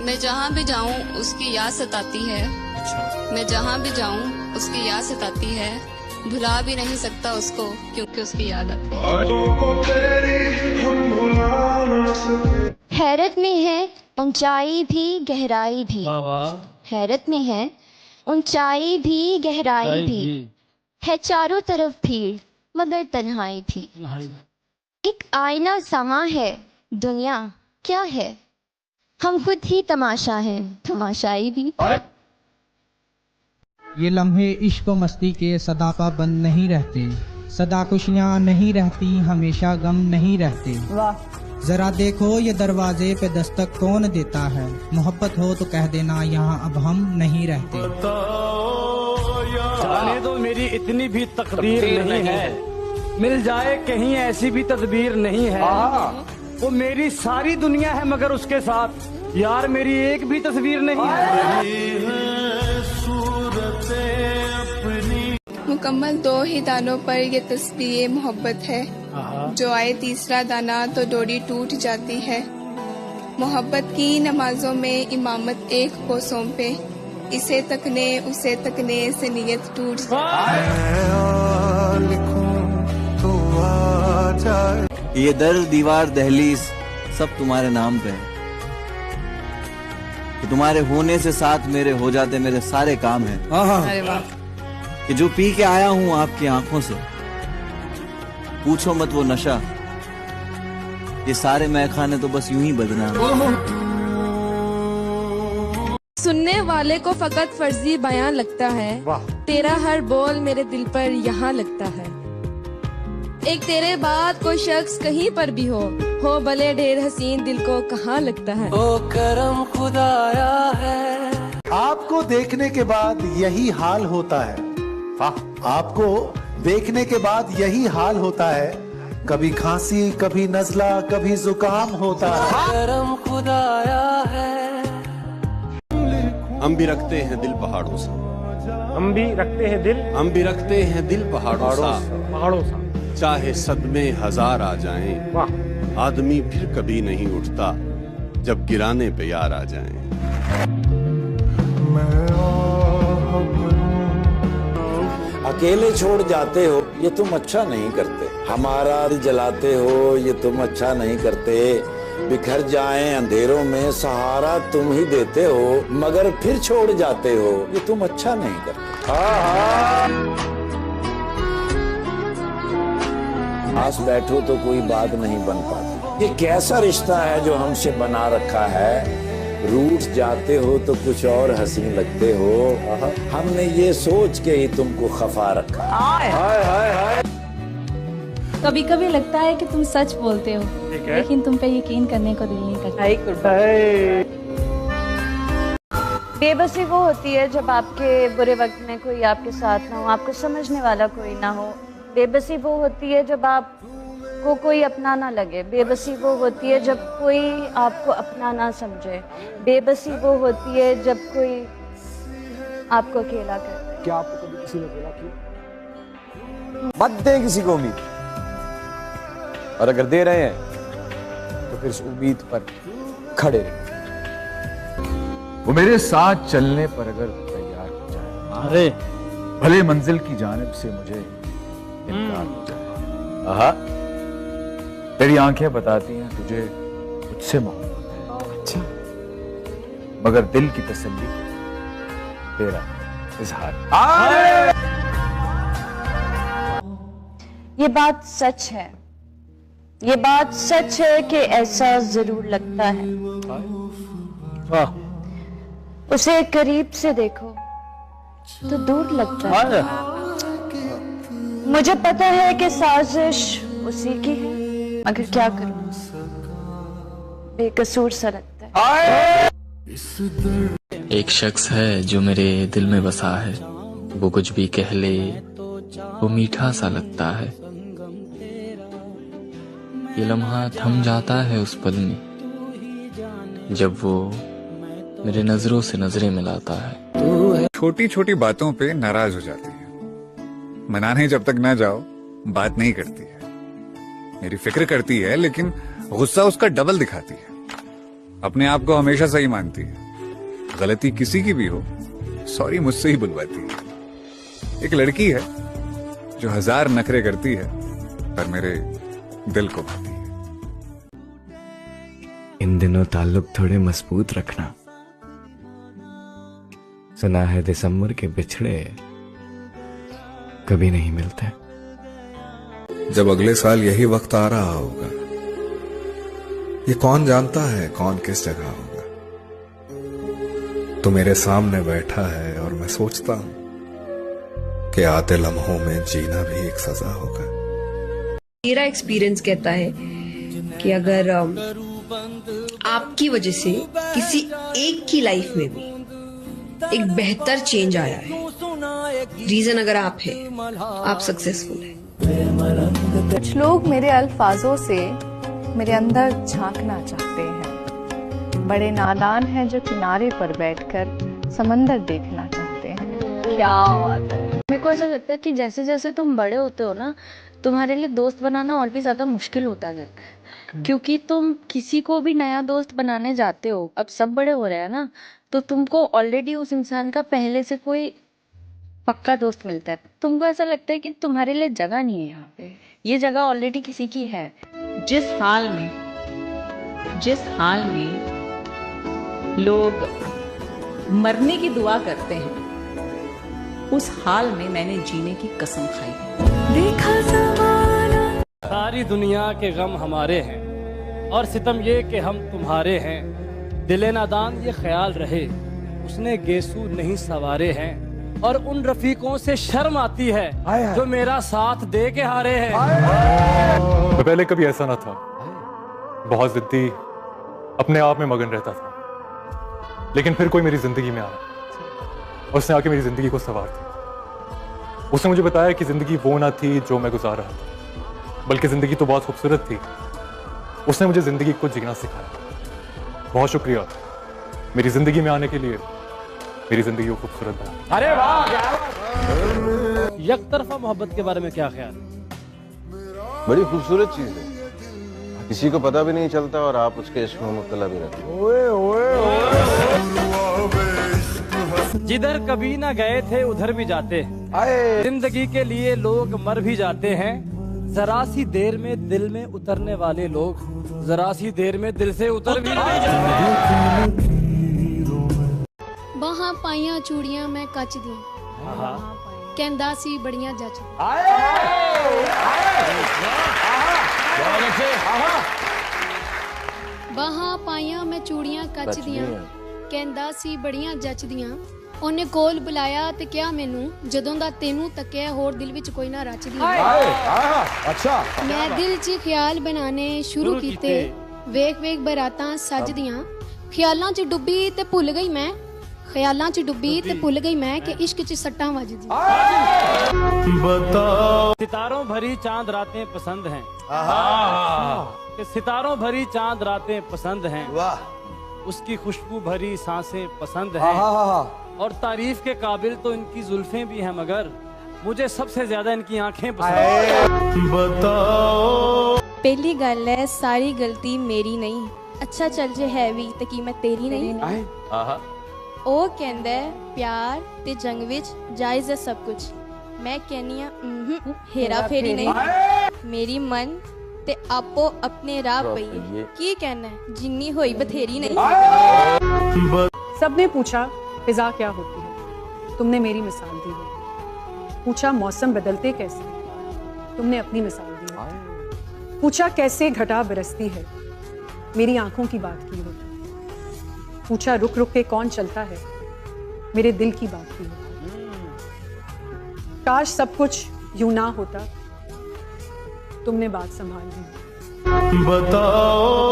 मैं जहाँ भी जाऊँ उसकी याद सताती है। अच्छा। मैं जहाँ भी जाऊँ उसकी याद सताती है। भुला भी नहीं सकता उसको क्योंकि उसकी याद आती है। हैरत में है ऊंचाई भी गहराई भी। वाह वाह। हैरत में है ऊंचाई भी गहराई भी। है चारों तरफ भीड़ मगर तन्हाई भी। एक आईना समा है दुनिया क्या है। हम खुद ही तमाशा है तमाशाई भी। ये लम्हे इश्क व मस्ती के सदा पाबंद नहीं रहते। सदा खुशियाँ नहीं रहती हमेशा गम नहीं रहते। जरा देखो ये दरवाजे पे दस्तक कौन देता है। मोहब्बत हो तो कह देना यहाँ अब हम नहीं रहते। जाने दो मेरी इतनी भी तकदीर नहीं है। मिल जाए कहीं ऐसी भी तदबीर नहीं है। वो मेरी सारी दुनिया है मगर उसके साथ यार मेरी एक भी तस्वीर नहीं है। मुकम्मल 2 ही दानों पर ये तस्बीह मोहब्बत है। जो आए तीसरा दाना तो डोरी टूट जाती है। मोहब्बत की नमाजों में इमामत एक को सौंपे। इसे तकने उसे तकने से नियत टूट ये दर दीवार दहलीज सब तुम्हारे नाम पे है। कि तुम्हारे होने से साथ मेरे हो जाते मेरे सारे काम हैं। अरे वाह। कि जो पी के आया हूँ आपकी आंखों से पूछो मत वो नशा। ये सारे मैखाने तो बस यूं ही बदनाम। सुनने वाले को फकत फर्जी बयान लगता है। तेरा हर बोल मेरे दिल पर यहाँ लगता है। एक तेरे बाद कोई शख्स कहीं पर भी हो भले ढेर हसीन दिल को कहाँ लगता है। ओ करम खुदाया है। आपको देखने के बाद यही हाल होता है। आपको देखने के बाद यही हाल होता है। कभी खांसी कभी नजला कभी जुकाम होता है। करम खुदाया है। हम भी रखते हैं दिल पहाड़ों सा। हम भी रखते हैं दिल। हम भी रखते हैं दिल पहाड़ों सा। पहाड़ों सा। चाहे सदमे हजार आ जाएं, आदमी फिर कभी नहीं उठता जब गिराने पे यार आ जाएं। अकेले छोड़ जाते हो ये तुम अच्छा नहीं करते। हमारा दिल जलाते हो ये तुम अच्छा नहीं करते। बिखर जाएं अंधेरों में सहारा तुम ही देते हो मगर फिर छोड़ जाते हो ये तुम अच्छा नहीं करते। पास बैठो तो कोई बात नहीं बन पाती। ये कैसा रिश्ता है जो हमसे बना रखा है। रूठ जाते हो तो कुछ और हसीन लगते हो। हमने ये सोच के ही तुमको खफा रखा। कभी कभी लगता है कि तुम सच बोलते हो लेकिन तुम पे यकीन करने को दिल नहीं करता। बेबसी वो होती है जब आपके बुरे वक्त में कोई आपके साथ ना हो, आपको समझने वाला कोई ना हो। बेबसी वो होती है जब आपको कोई अपना ना लगे। बेबसी वो होती है जब कोई आपको अपना ना समझे। बेबसी वो होती है जब कोई आपको अकेला करे। क्या आपको कभी किसी ने अकेला किया? मत दें किसी को उम्मीद, और अगर दे रहे हैं तो फिर इस उम्मीद पर खड़े रहें। वो मेरे साथ चलने पर अगर तैयार हो जाए, अरे भले मंजिल की जानिब से मुझे इनकार हो जाए। तेरी आंखें बताती हैं तुझे मुझसे मोहब्बत है। अच्छा। मगर दिल की तसल्ली तेरा इजहार। ये बात सच है। ये बात सच है कि ऐसा जरूर लगता है। उसे करीब से देखो तो दूर लगता है। मुझे पता है कि साजिश उसी की है मगर क्या करूं बेकसूर सा लगता है। एक शख्स है जो मेरे दिल में बसा है। वो कुछ भी कह ले वो मीठा सा लगता है। ये लम्हा थम जाता है उस पल में जब वो मेरे नजरों से नजरें मिलाता है। छोटी छोटी बातों पे नाराज हो जाती है। मनाने जब तक ना जाओ बात नहीं करती है। मेरी फिक्र करती है लेकिन गुस्सा उसका डबल दिखाती है। अपने आप को हमेशा सही मानती है, गलती किसी की भी हो सॉरी मुझसे ही बुलवाती है। एक लड़की है जो 1000 नखरे करती है पर मेरे दिल को भाती है। इन दिनों ताल्लुक थोड़े मजबूत रखना। सुना है दिसंबर के बिछड़े कभी नहीं मिलते। जब अगले साल यही वक्त आ रहा होगा, ये कौन जानता है कौन किस जगह होगा। तो मेरे सामने बैठा है और मैं सोचता हूं कि आते लम्हों में जीना भी एक सजा होगा। मेरा एक्सपीरियंस कहता है कि अगर आपकी वजह से किसी एक की लाइफ में भी एक बेहतर चेंज आया है, रीजन अगर आप है, आप सक्सेसफुल है। कुछ लोग मेरे अल्फाजों से मेरे अंदर झांकना चाहते हैं। बड़े नादान हैं जो किनारे पर बैठकर समंदर देखना चाहते हैं। क्या बात है। मेरे को ऐसा लगता है कि जैसे जैसे तुम बड़े होते हो ना, तुम्हारे लिए दोस्त बनाना और भी ज्यादा मुश्किल होता है, क्योंकि तुम किसी को भी नया दोस्त बनाने जाते हो। अब सब बड़े हो रहे हैं ना, तो तुमको ऑलरेडी उस इंसान का पहले से कोई पक्का दोस्त मिलता है। तुमको ऐसा लगता है कि तुम्हारे लिए जगह नहीं है यहाँ पे, ये जगह ऑलरेडी किसी की है। जिस हाल में लोग मरने की दुआ करते हैं, उस हाल में मैंने जीने की कसम खाई है। सारी दुनिया के गम हमारे हैं और सितम ये कि हम तुम्हारे हैं। दिले नादान ये ख्याल रहे उसने गेसू नहीं सवारे हैं। और उन रफीकों से शर्म आती है जो मेरा साथ दे के हारे हैं। मैं पहले कभी ऐसा ना था, बहुत जिद्दी, अपने आप में मगन रहता था। लेकिन फिर कोई मेरी जिंदगी में आया और उसने आके मेरी जिंदगी को संवार दिया। उसने मुझे बताया कि जिंदगी वो ना थी जो मैं गुजार रहा था, बल्कि जिंदगी तो बहुत खूबसूरत थी। उसने मुझे जिंदगी को जीना सिखाया। बहुत शुक्रिया मेरी जिंदगी में आने के लिए, मेरी जिंदगी को खूबसूरत बना। अरे वाह, क्या बात। यकतरफा मोहब्बत के बारे में क्या ख्याल? बड़ी खूबसूरत चीज है, किसी को पता भी नहीं चलता और आप उसके इश्क में मुब्तला भी रहते हो। जिधर कभी ना गए थे उधर भी जाते हैं। जिंदगी के लिए लोग मर भी जाते हैं। जरा सी देर में दिल में उतरने वाले लोग जरा सी देर में दिल से उतर भी नहीं जाते। बाहां पाइयां चूड़ियां मैं कच दी, कहंदा सी बड़ियां जच। बाहां पाइयां मैं चूड़ियां कच दियां, कहंदा सी बड़ियां जचदियां। ਉਹਨੇ ਕੋਲ ਬੁਲਾਇਆ ਤੇ ਕਿਹਾ ਮੈਨੂੰ, ਜਦੋਂ ਦਾ ਤੈਨੂੰ ਤੱਕਿਆ ਹੋਰ ਦਿਲ ਵਿੱਚ ਕੋਈ ਨਾ ਰਚਦੀ। ਅੱਛਾ। ਮੈਂ ਦਿਲ 'ਚ ਖਿਆਲ ਬਣਾਣੇ ਸ਼ੁਰੂ ਕੀਤੇ, ਵੇਖ ਵੇਖ ਬਰਾਤਾਂ ਸਜਦੀਆਂ। ਖਿਆਲਾਂ 'ਚ ਡੁੱਬੀ ਤੇ ਭੁੱਲ ਗਈ ਮੈਂ, ਖਿਆਲਾਂ 'ਚ ਡੁੱਬੀ ਤੇ ਭੁੱਲ ਗਈ मैं कि इश्क 'ਚ सट्टां वजदी। सितारों भरी चांद रातें पसंद हैं, कि सितारों भरी चांद रातें पसंद हैं। उसकी खुशबू भरी सांसें पसंद हैं। और तारीफ के काबिल तो इनकी जुल्फें भी हैं, मगर मुझे सबसे ज्यादा इनकी आंखें पसंद हैं। पहली गल है सारी गलती मेरी नहीं, अच्छा चल जे है भी ते की मैं तेरी नहीं। ओ कहंदा है प्यार ते जंग विच जायज है सब कुछ, मैं कहनी हां हेरा फेरी नहीं। मेरी मन ते आपो अपने राह पई है, की कहना है जिन्नी होई बथेरी नहीं। सबने पूछा फिजा क्या होती है, तुमने मेरी मिसाल दी है। पूछा मौसम बदलते कैसे, तुमने अपनी मिसाल दी है। पूछा कैसे घटा बरसती है, मेरी आंखों की बात की है। पूछा रुक रुक के कौन चलता है, मेरे दिल की बात की है। काश सब कुछ यूं ना होता, तुमने बात संभाल दी। बताओ